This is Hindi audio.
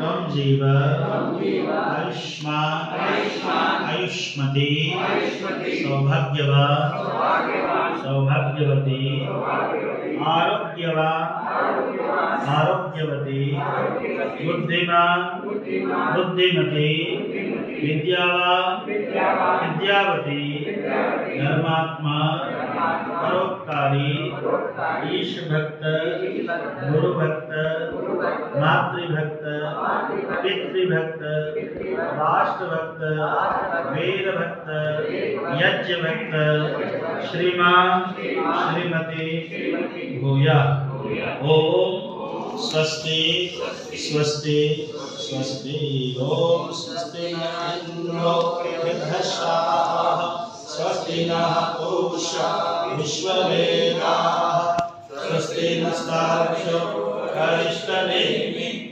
त्वं जीव आयुष्मान आयुष्मती सौभाग्यवती आरोग्यवती बुद्धिमान बुद्धिमती विद्यावती धर्मात्मा परोपकारी ईश भक्त गुरु भक्त मातृभक्त पितृभक्त राष्ट्र भक्त वेद भक्त यज्ञ भक्त श्रीमान श्रीमती भूया। ओम स्वस्ति स्वस्ति स्वस्ति। ओम स्वस्ति न इंद्रो वृद्धश्रवाः स्वस्ति नः पूषा विश्ववेदाः स्वस्ति नस्तार्क्ष्यो अरिष्टनेमिः